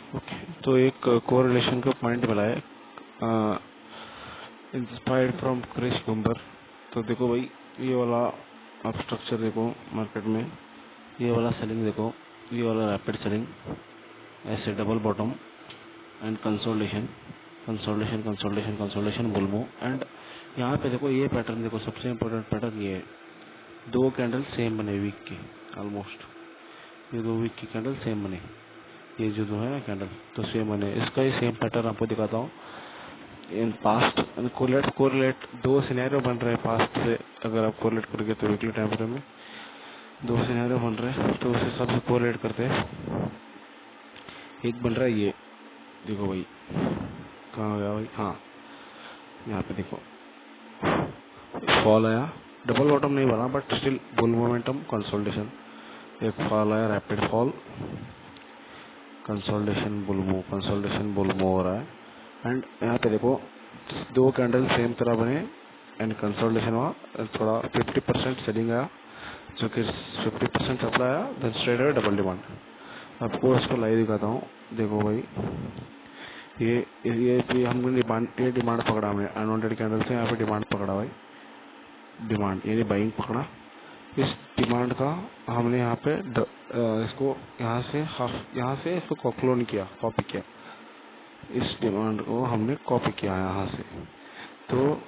Okay, तो एक correlation का पॉइंट मिला है इंस्पायर्ड फ्रॉम क्रिस गुम्बर। तो देखो भाई, ये वाला आप स्ट्रक्चर देखो मार्केट में, ये वाला सेलिंग देखो, ये वाला रैपिड सेलिंग, ऐसे double bottom and consolidation consolidation consolidation consolidation bull move. And यहाँ पे देखो ये पैटर्न देखो, सबसे इम्पोर्टेंट पैटर्न ये है, दो कैंडल सेम बने वीक की, ऑलमोस्ट ये दो वीक की कैंडल सेम बने, ये जो है ना कैंडल तो सेम बने। इसका ही सेम पैटर्न आपको दिखाता हूँ इन पास्ट। कोरिलेट दो सिनेरियो बन रहे हैं पास्ट से, अगर आप कोरिलेट करोगे तो वीकली टाइम फ्रेम में दो सिनेरियो बन रहे हैं, तो उस हिसाब से कोरिलेट करते हैं। एक बन रहा है ये, देखो भाई कहाँ गया भाई, हाँ यहाँ पे देखो फॉल आया, डबल बॉटम नहीं बना but still bull momentum consolidation, एक फॉल आया rapid fall, consolidation bull move हो रहा है। एंड यहाँ पे देखो दो कैंडल सेम तरह बने एंड कंसोलिडेशन हुआ, थोड़ा 50% सेलिंग आया, जो कि 50% सप्लाई आया, देन स्ट्रेट है डबल डिमांड। आपको इसको लाइव दिखाता हूँ, देखो भाई ये हमने ये डिमांड पकड़ा, हमने अनवांटेड कैंडल से यहाँ पे डिमांड पकड़ा भाई, डिमांड यानी बाइंग पकड़ा। इस डिमांड का हमने यहाँ पे इसको यहाँ से इसको क्लोन किया, कॉपी किया, इस डिमांड को हमने कॉपी किया यहाँ से, तो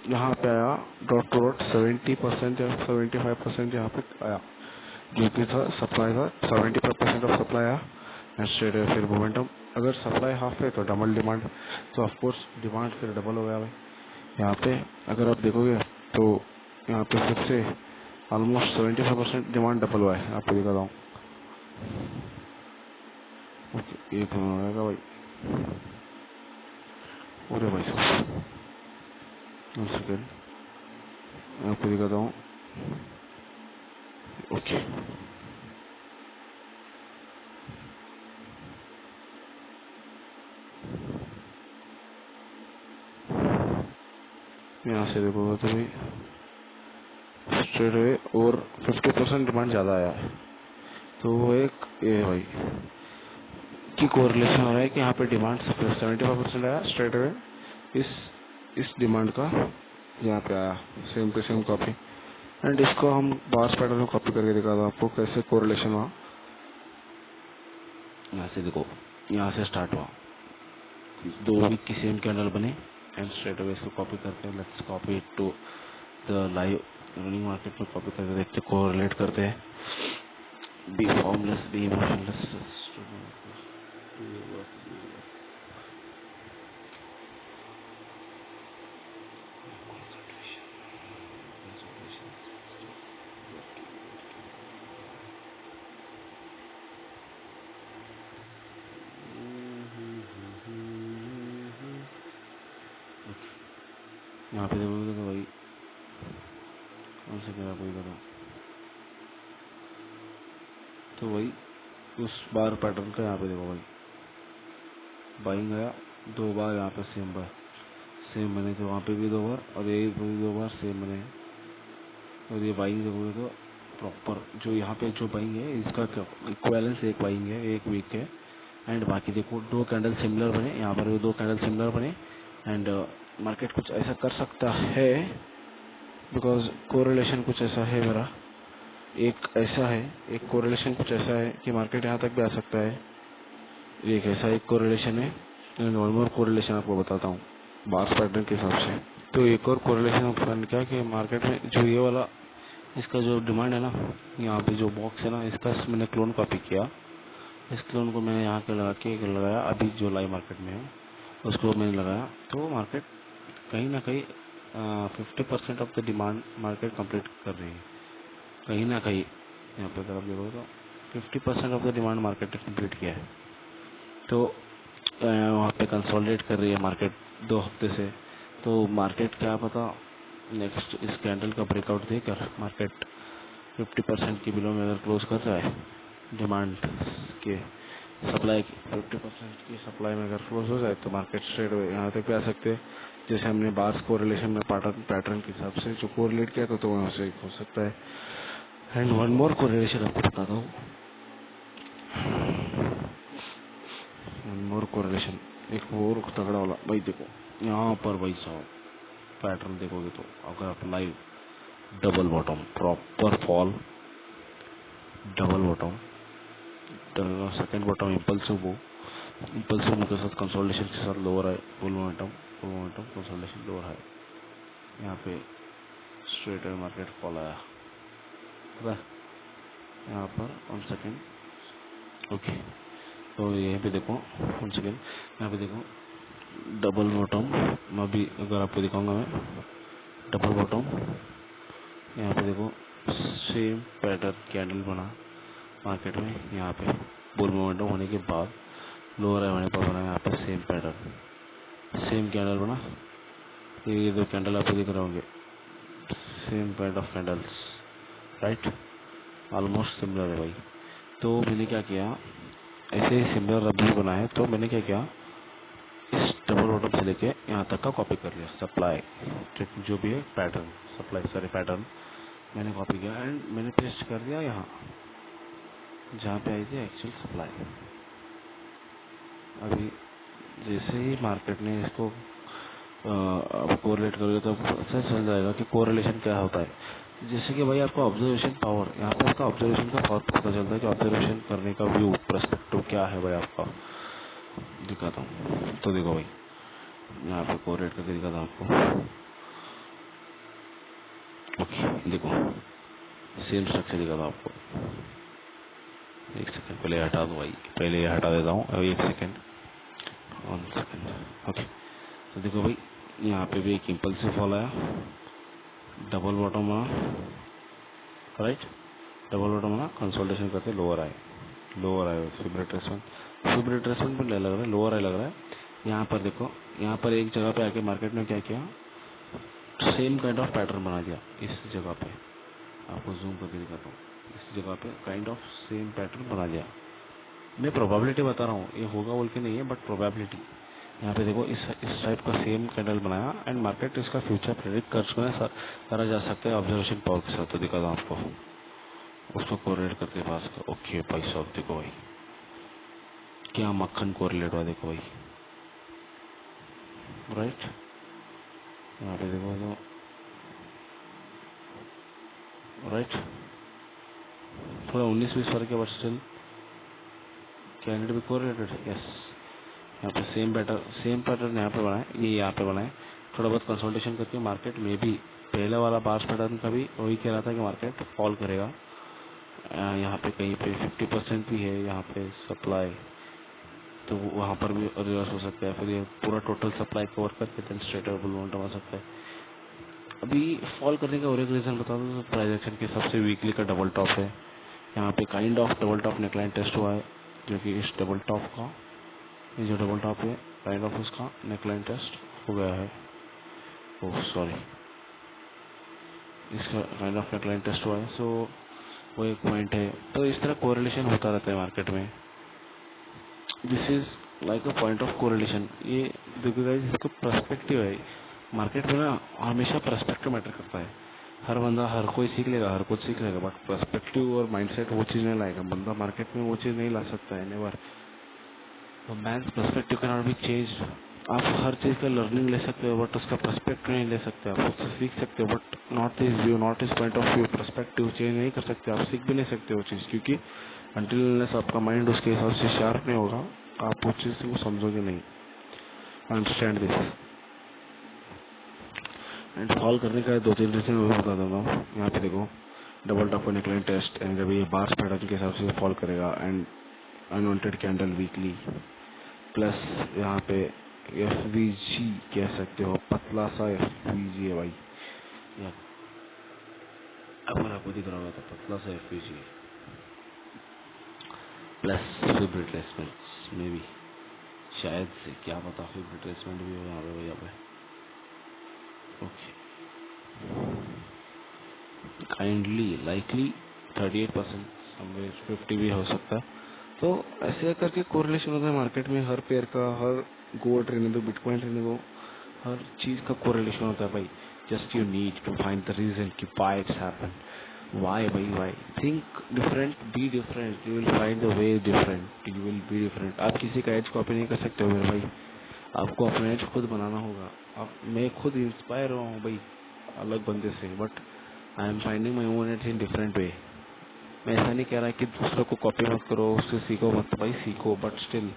यहाँ पे आया डॉट टू डॉट 70% या 75% यहाँ पे आया, जो कि था सप्लाई था 75% ऑफ सप्लाई आया एंड स्ट्रेट है फिर मोमेंटम। अगर सप्लाई हाफ है तो डबल डिमांड, तो ऑफकोर्स डिमांड फिर डबल हो गया भाई। यहाँ पे अगर आप देखोगे तो यहाँ पे फिर से ऑलमोस्ट 75% डिमांड डबल हुआ है, आपको दिखाता हूँ। ओके, एक मिनट भाई, पूरे भाई साहब एक सेकेंड, आपको दिखाता हूँ। ओके, यहाँ से देखोगे तो भाई स्ट्रेट वे और 50% डिमांड ज्यादा आया है, तो वो एक ये भाई की कोरिलेशन हो रहा है कि यहाँ पे डिमांड 75% आया स्ट्रेट वे, इस डिमांड का यहाँ पे आया same to same copy. And इसको हम बार्स पैटर्न में कॉपी करके दिखा दो आपको कैसे कोरिलेशन हुआ। यहाँ से देखो, यहाँ से स्टार्ट हुआ, दो वीक की सेम कैंडल बने एंड स्ट्रेट अवे इसको कॉपी करते हैं, let's copy it to the live running market में, कॉपी करके देखते कोरिलेट करते हैं। बी फॉर्मलेस, बी इमोशनलेस, यहाँ पे देखोगे तो भाई कौन सा क्या कोई करो, तो वही उस बार पैटर्न का यहाँ पे देखो भाई, बाइंग आया दो बार, यहाँ पे सेम बने, तो वहाँ पे भी दो बार और ये भी दो बार सेम बने। और ये बाइंग देखोगे तो प्रॉपर जो यहाँ पे जो बाइंग है इसका इक्विवेलेंस एक बाइंग है, एक वीक है। एंड बाकी देखो दो कैंडल सिमिलर बने, यहाँ पर भी दो कैंडल सिमिलर बने। एंड मार्केट कुछ ऐसा कर सकता है बिकॉज कोरिलेशन कुछ ऐसा है मेरा, एक ऐसा है, एक कोरिलेशन कुछ ऐसा है कि मार्केट यहाँ तक भी आ सकता है, एक ऐसा एक कोरिलेशन है। एंड वन मोर कोरिलेशन आपको बताता हूँ बार्स पैटर्न के हिसाब से। तो एक और कोरिलेशन क्या कि मार्केट में जो ये वाला इसका जो डिमांड है ना, यहाँ पे जो बॉक्स है ना, इसका मैंने क्लोन कॉपी किया, इस क्लोन को मैंने यहाँ पे लगा के लगाया, अभी जो लाइव मार्केट में है उसको मैंने लगाया, तो मार्केट कहीं ना कहीं 50% of the demand market complete कर रही है, कहीं ना कहीं यहाँ पे अगर आप देखो तो 50% ऑफ द डिमांड मार्केट ने कंप्लीट किया है। तो वहाँ पे कंसोलिडेट कर रही है मार्केट 2 हफ्ते से, तो मार्केट क्या पता नेक्स्ट इस कैंडल का ब्रेकआउट देकर मार्केट 50% की बिलो में अगर क्लोज कर रहा है, डिमांड के सप्लाई की 50% की सप्लाई में अगर क्लोज हो जाए तो मार्केट स्ट्रेट यहाँ तक भी आ सकते हैं, जैसे हमने बार्स कोरिलेशन में पैटर्न के हिसाब से जो कोरिलेट किया था, तो वहाँ से हो सकता है। एंड वन मोर कोरिलेशन आपको बताता हूँ, देखो यहाँ पर भाई साहब पैटर्न देखोगे तो अगर आप live double bottom proper fall, double bottom, second bottom impulsive move के साथ कंसोलिडेशन के साथ लोअर है, फुल मोमेंटम कंसोलिडेशन लोअर है, यहाँ पे स्ट्रेट मार्केट फॉल आया यहाँ पर 1 सेकेंड। ओके, तो यहाँ पे देखो 1 सेकेंड, यहाँ पे देखो डबल बॉटम, मैं भी अगर आपको दिखाऊंगा मैं डबल बॉटम, यहाँ पे देखो सेम पैटर्न कैंडल बना मार्केट में, यहाँ पे बुल मोमेंटम होने के बाद लोअर हाई होने पर बना यहाँ पे सेम पैटर्न, सेम कैंडल बना, ये दो कैंडल आपको दिख रहे होंगे, same pattern of candles, right, almost similar है भाई। तो मैंने क्या किया, ऐसे ही सिमिलर अभी बना है, तो मैंने क्या किया, इस डबल बॉटम से लेके यहाँ तक का कॉपी कर लिया, सप्लाई जो भी है पैटर्न, सप्लाई सारे पैटर्न मैंने कॉपी किया एंड मैंने पेस्ट कर दिया यहाँ जहाँ पे आई थी एक्चुअल सप्लाई। अभी जैसे ही मार्केट ने इसको कोरिलेट करोगे तो अच्छा चल जाएगा कि कोरिलेशन क्या होता है। जैसे कि भाई आपका ऑब्जर्वेशन पावर, यहाँ पे आपका ऑब्जर्वेशन का पावर पता चलता है कि ऑब्जर्वेशन करने का व्यू पर्सपेक्टिव क्या है भाई आपका, दिखाता हूँ। तो देखो भाई यहाँ पे कोरिलेट करके दिखाता हूँ आपको। ओके देखो सेम स्ट्रक्चर दिखाता हूँ आपको। एक सेकंड पहले हटा दो भाई, पहले ये हटा देता हूँ, अभी 1 सेकंड 1 सेकंड। ओके तो देखो भाई यहाँ पे भी एक इम्पल्सिव फॉल आया, डबल बॉटम बना, राइट, डबल बॉटम बना, कंसोलिडेशन करते लोअर आए फिब रिट्रेसमेंट भी लग रहा है, लोअर आए लग रहा है। यहाँ पर देखो, यहाँ पर एक जगह पे आके मार्केट ने क्या किया, सेम काइंड ऑफ पैटर्न बना दिया। इस जगह पे आपको जूम करके दिखाता हूँ, इस जगह पे काइंड ऑफ सेम पैटर्न बना दिया। मैं प्रोबेबिलिटी बता रहा हूँ, ये होगा बोल के नहीं है, बट प्रोबेबिलिटी। यहाँ पे देखो इस टाइप का सेम कैंडल बनाया एंड मार्केट इसका फ्यूचर प्रेडिक्ट करा जा सकता है ऑब्जर्वेशन पावर के साथ। तो दिखा था आपको, उसको कोरिलेट करके पास कर। ओके भाई साहब देखो भाई क्या मक्खन कोरिलेट हुआ, देखो भाई, राइट। यहाँ पे देखो तो राइट, थोड़ा 19-20 फर्क है बट स्टिल कैंडिडेट भी कोरिलेटेड, यस। यहाँ पे सेम पैटर्न यहाँ पे बनाए, ये यहाँ पे बनाए, थोड़ा बहुत कंसल्टेशन करके मार्केट में भी पहले वाला बार्स पैटर्न का भी वही कह रहा था कि मार्केट फॉल करेगा। यहाँ पे कहीं पे 50% भी है यहाँ पे सप्लाई, तो वहाँ पर भी रिवर्स हो सकता है, फिर ये पूरा टोटल सप्लाई कवर करके देन स्ट्रेट बुल मोमेंटम आ सकता है। अभी फॉल करने का और एक रीजन बता दूं तो प्राइस एक्शन के सबसे वीकली का डबल टॉप है। यहाँ पे kind of double top neckline test हुआ है, जो कि इस डबल टॉप का, ये जो डबल टॉप है काइंड ऑफ उसका नेकलाइन टेस्ट हो गया है। ओह सॉरी, इसका काइंड ऑफ नेकलाइन टेस्ट हुआ है, सो वो एक पॉइंट है। तो इस तरह कोरिलेशन होता रहता है मार्केट में, this is like a point of correlation. ये देखो गाइस, इसका पर्सपेक्टिव है मार्केट में ना, हमेशा पर्सपेक्टिव मैटर करता है। हर बंदा हर कोई सीख लेगा, हर कुछ सीख लेगा, बट पर्सपेक्टिव और माइंडसेट वो चीज नहीं लाएगा। बंदा मार्केट में वो चीज नहीं ला सकता है, never. Man's perspective can not be change. आप हर चीज का लर्निंग ले सकते हो बट उसका पर्सपेक्टिव नहीं ले सकते। आप उससे सीख सकते हो but not is view, not is point of view. Perspective change नहीं कर सकते, आप सीख भी नहीं सकते वो चीज, क्योंकि अनटिल आपका माइंड उसके हिसाब से शार्प नहीं होगा, आप उस चीज को समझोगे नहीं। Understand this. एंड फॉल करने का 2-3 रीजन मैं बता दूंगा। यहाँ पे देखो double top neckline test, and जब ये बार्स पैटर्न के हिसाब से फॉल करेगा and unwanted candle weekly, plus यहाँ पे एफवीजी कह सकते हो, पतला सा एफवीजी है भाई, या अगर आपको दिख रहा होगा तो पतला सा एफवीजी है, प्लस फिब रिट्रेसमेंट में भी शायद से, क्या पता फिब रिट्रेसमेंट भी हो यहाँ पे भैया पे। ओके, काइंडली लाइकली 38%, समवेयर 50 भी हो सकता है। तो ऐसे करके कोरिलेशन होता है मार्केट में, हर पेयर का, हर गोल्ड रहने दो, बिटकॉइन रहने दो, हर चीज का कोरिलेशन होता है भाई। Just you need to find the reason कि व्हाई इट्स हैपन, व्हाई भाई, why. Think different, be different, you will find the way different, you will be different. आप किसी का एज कॉपी नहीं कर सकते हो मेरे भाई। आपको अपना एज खुद बनाना होगा। अब मैं खुद इंस्पायर हुआ हूँ भाई अलग बंदे से, but I am finding my own edge in different way. मैं ऐसा नहीं कह रहा कि दूसरों को कॉपी मत करो, उससे सीखो मत, भाई सीखो, but still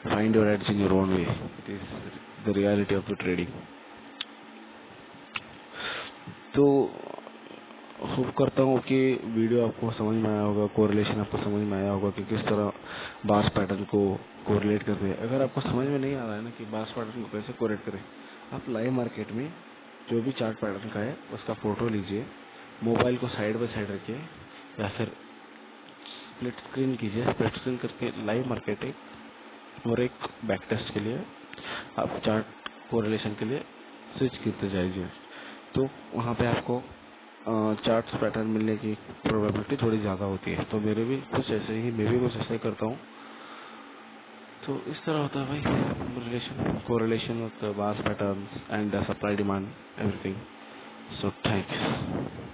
find your edge in your own way. It is the reality of the trading. तो होप करता हूँ कि वीडियो आपको समझ में आया होगा, कोरिलेशन आपको समझ में आया होगा कि किस तरह बार्स पैटर्न को कोरिलेट करते हैं। अगर आपको समझ में नहीं आ रहा है ना कि बार्स पैटर्न को कैसे कोरिलेट करें, आप लाइव मार्केट में जो भी चार्ट पैटर्न का है उसका फोटो लीजिए, मोबाइल को साइड बाय साइड रखिए या फिर स्प्लिट स्क्रीन कीजिए। स्प्लिट स्क्रीन करके लाइव मार्केट एक और एक बैक टेस्ट के लिए आप चार्ट कोरिलेशन के लिए स्विच करते जाइए। तो वहाँ पे आपको चार्ट्स पैटर्न मिलने की प्रोबेबिलिटी थोड़ी ज़्यादा होती है। तो मेरे भी कुछ ऐसे ही, मैं भी कुछ ऐसे ही करता हूँ। तो इस तरह होता है भाई relation, correlation with bars patterns and supply demand everything. So thanks.